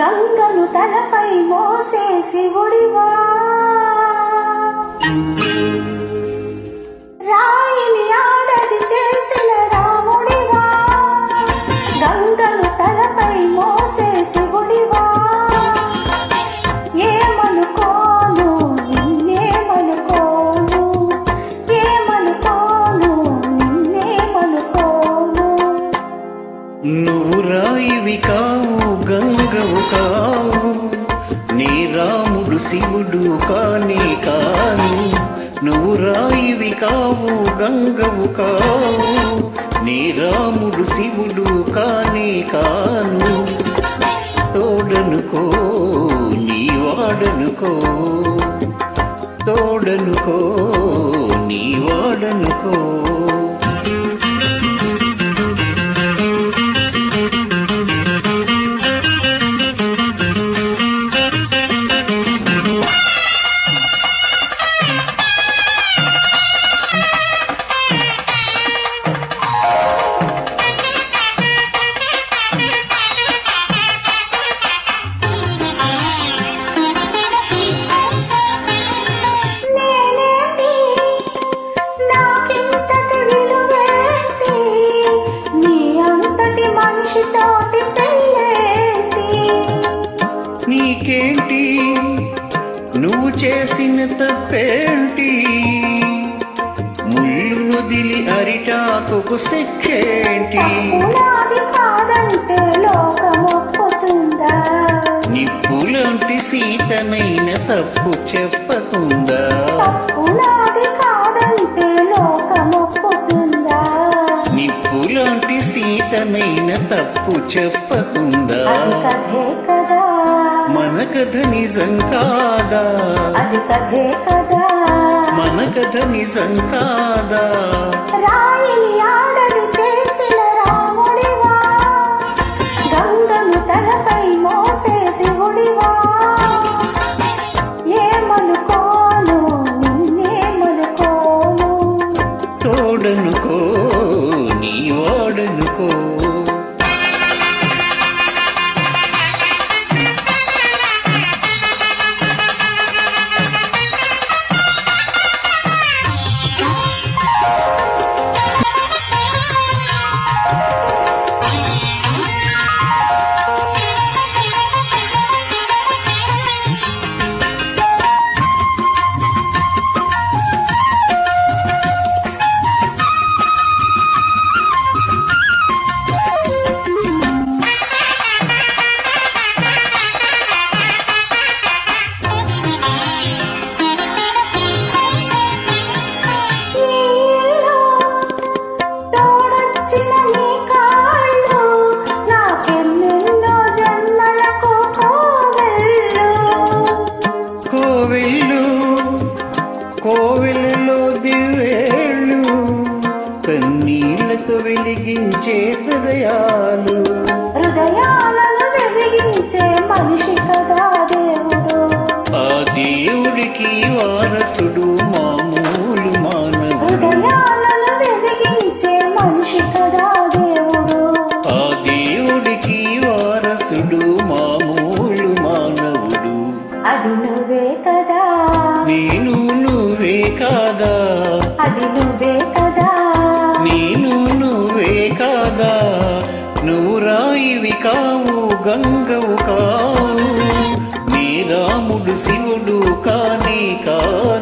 గంగను తలపై మోసే శివుడివా, రాయిని ఆడది చేసిన రాముడివా, గంగను తలపై మోసే శివుడివా. ఏమనుకోను నిన్నేమనుకోను, ఏమనుకోను నిన్నేమనుకోను. నువ్వు రాయివి కావు గంగవు కావు, నీ రాముడు శివుడు కాని కాను. నువ్వు రాయివి కావు గంగవు కావు, నీ రాముడు శివుడు కాని కాను. తోడనుకో నీ వాడనుకో, తోడనుకో నీ వాడనుకో. నీకేంటి నువ్వు చేసిన తప్పేంటి, ముళ్ళు నొదిలి అరిటాకు శిక్షేంటి. నిప్పులాంటి సీతనైన తప్పు చెప్పకుందా, నిప్పులాంటి సీతనైన తప్పు చెప్పకుందా. మన కథ నిజం కాదా, అది కథే కదా, మన కథ నిజం కాదా. రాయిని ఆడది చేసిన రాముడివా, గంగను తలపై మోసే శివుడివా. ఏమనుకోను నిన్నేమనుకోను, తోడనుకో నీ వాడనుకో. కోవెలలో దివేళ్ళు కన్నీళ్లతో వెలిగించే హృదయాలు, హృదయాలను వెలిగించే మనిషి కదా దేవుడు. ఆ దేవుడికి వారసుడు మామూలు మానవుడు, హృదయాలను వెలిగించే మనిషి కదా దేవుడు. ఆ దేవుడికి వారసుడు మామూలు మానవుడు. అది నువ్వే కదా, నేను నువ్వే కాదా, అది నువ్వే కదా, నేను నువ్వే కాదా. నువ్వు రాయివి కావు గంగవు కావు, నీ రాముడు శివుడు కాని కావు.